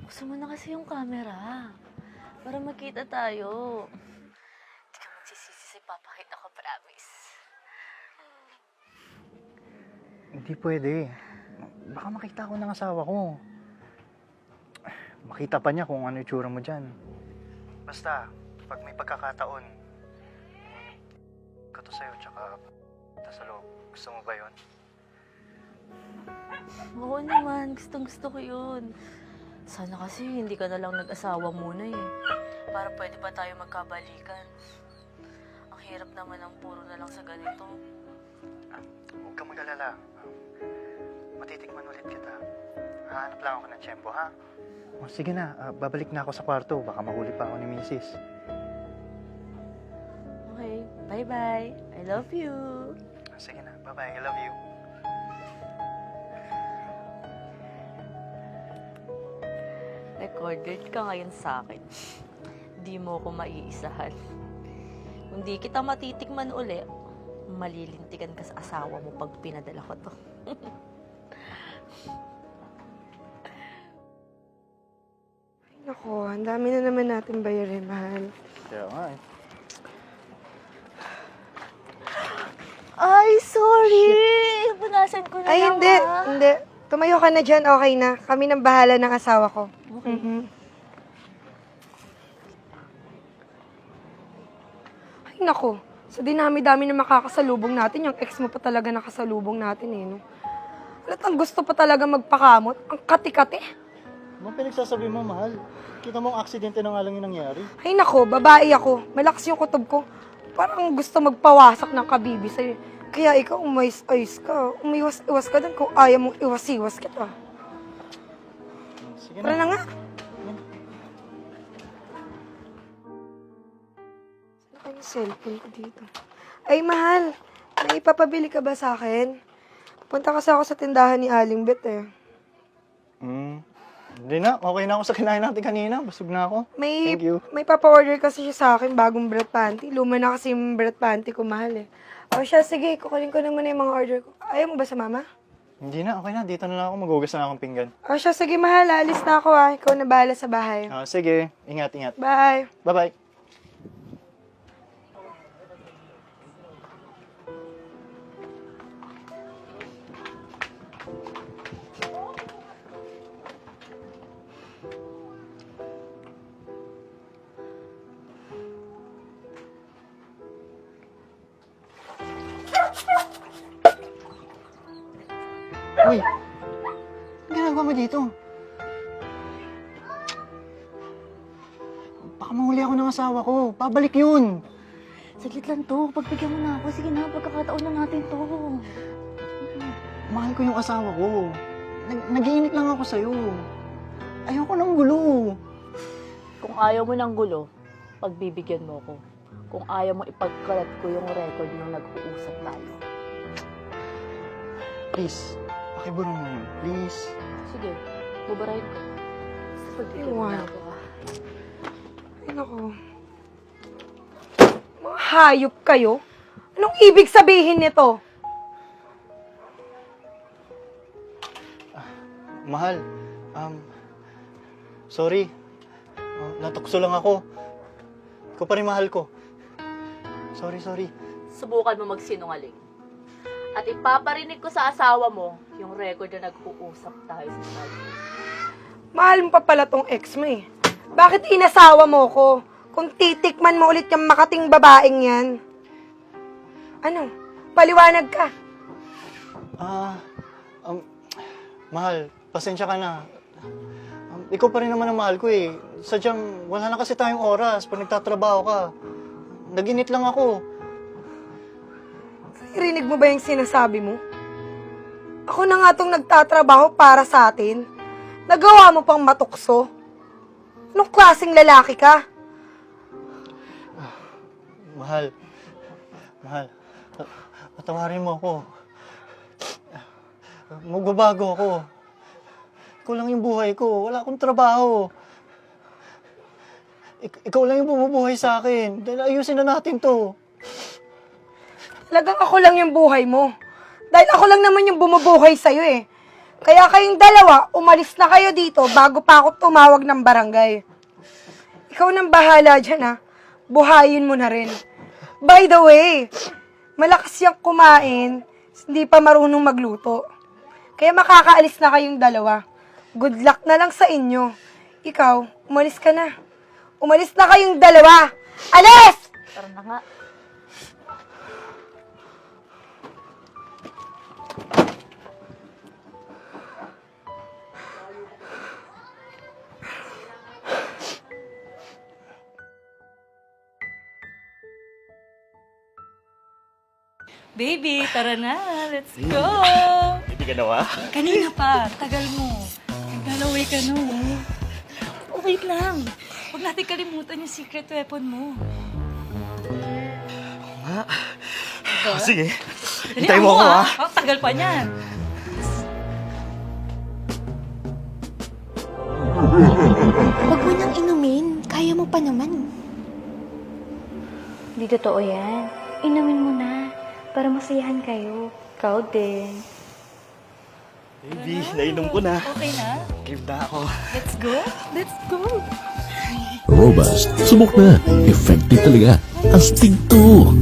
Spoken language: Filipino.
Gusto mo na kasi yung camera. Para makita tayo. Hindi ka magsisisi, papakita ko, promise. Hindi pwede. Baka makita ko ng asawa ko. Makita pa niya kung ano yung tsura mo dyan. Basta, pag may pagkakataon, ko to sa'yo, tsaka sa loob. Gusto mo ba yun? Oo naman, gustong-gusto ko yun. Sana kasi hindi ka na lang nag-asawa muna eh. Para pwede pa tayo magkabalikan. Ang hirap naman ang puro na lang sa ganito. Huwag kang mag-alala. Matitikman ulit kita. Hahanap lang ako ng tiyempo, ha? O, sige na, babalik na ako sa kwarto. Baka mahuli pa ako ni Mrs. Okay, bye-bye. I love you. Sige na, bye-bye. I love you. Recorded ka ngayon sa akin. Di mo ko maiisahan. Kung di kita matitikman uli, malilintikan ka sa asawa mo pag pinadala ko to. Nako, ang dami na naman natin bayarin, mahal. Kaya nga eh. Ay, sorry! Punasan ko na Ay, lang, hindi. ha? Hindi. Tumayo ka na dyan, okay na. Kami nang bahala ng asawa ko. Okay. Ay, nako. Sa dinami-dami na makakasalubong natin, yung ex mo pa talaga nakasalubong natin eh, no? Halatang gusto pa talaga magpakamot. Ang kati-kati. Anong pinagsasabi mo, mahal? Kita mo ang aksidente na nga lang yung nangyari. Ay, nako. Babae ako. Malakas yung kutob ko. Parang gusto magpawasak ng kabibi sa'yo. Kaya ikaw, umayos-ayos ka. Umiwas-iwas ka din kung ayaw mong iwas-iwas kita. Sige Tara na nga. Saan yung cellphone ko dito? Ay, mahal. May ipapabili ka ba sa akin? Punta kasi ako sa tindahan ni Aling Bet eh. Hindi na. Okay na ako sa kinain natin kanina. Busog na ako. May, Thank you. may papa-order kasi siya sa akin, bagong bread panty. Luma na kasi yung bread panty ko, mahal eh. O siya, sige, kukunin ko na muna yung mga order ko. Ayaw mo ba sa mama? Hindi na. Okay na. Dito na lang ako. Maghugas na akong pinggan. O siya, sige mahal, alis na ako ah. Ikaw na bahala sa bahay. Sige. Ingat, ingat. Bye! Bye-bye. Uy! Ano ginagawa mo dito? Baka mahuli ako ng asawa ko. Pabalik yun. Saglit lang to. Pagbigyan mo na ako. Sige na, pagkakataon na natin to. Mahal ko yung asawa ko. Nag-iinit lang ako sa'yo. Ayoko ng gulo. Kung ayaw mo ng gulo, pagbibigyan mo ko. Kung ayaw mo ipagkalat ko yung record nung nag-uusap tayo. Please, pakiburong mo. Please. Sige, bubarayin ko. Basta pagbigyan mo na ako. Ay, naku. Mga hayop kayo? Anong ibig sabihin nito? Mahal, sorry. Natukso lang ako. Ikaw pa rin mahal ko. Sorry. Subukan mo magsinungaling. At ipaparinig ko sa asawa mo yung record na nag-uusap tayo sa cellphone. Mahal mo pa pala tong ex mo eh. Bakit inasawa mo ko? Kung titikman mo ulit yung makating babaeng yan. Ano? Paliwanag ka. Mahal, pasensya ka na. Ikaw pa rin naman ang mahal ko eh. Sadyang wala na kasi tayong oras pag nagtatrabaho ka. Naginit lang ako. Irinig mo ba yung sinasabi mo? Ako na nga tong nagtatrabaho para sa atin. Nagawa mo pang matukso. Anong klaseng lalaki ka? Mahal. Patawarin mo ako. Magbabago ako. Ikaw lang yung buhay ko. Wala akong trabaho. Ikaw lang yung bumubuhay sa akin. Dahil ayusin na natin to. Talagang ako lang yung buhay mo. Dahil ako lang naman yung bumubuhay sa'yo eh. Kaya kayong dalawa, umalis na kayo dito bago pa ako tumawag ng barangay. Ikaw nang bahala dyan ha. Buhayin mo na rin. By the way, malakas yung kumain, hindi pa marunong magluto. Kaya makakaalis na kayong dalawa. Good luck na lang sa inyo. Ikaw, umalis ka na. Umalis na kayong dalawa. Alis! Tara na nga. Baby, tara na. Let's go! Hindi ka nawa? Kanina pa. Tagal mo. Naglalaway ka no. Oh, wait lang. Huwag natin kalimutan yung secret weapon mo. Sige. Dali, Hintayin mo ako, ha? Ang tagal pa niyan. Huwag mo nang inumin. Kaya mo pa naman. Hindi totoo yan. Inumin mo na. Para masayahan kayo. Ikaw din. Baby, nainom ko na. Okay na? Give na ako. Let's go? Let's go! Robust. Subok na. Effective talaga. Astig to.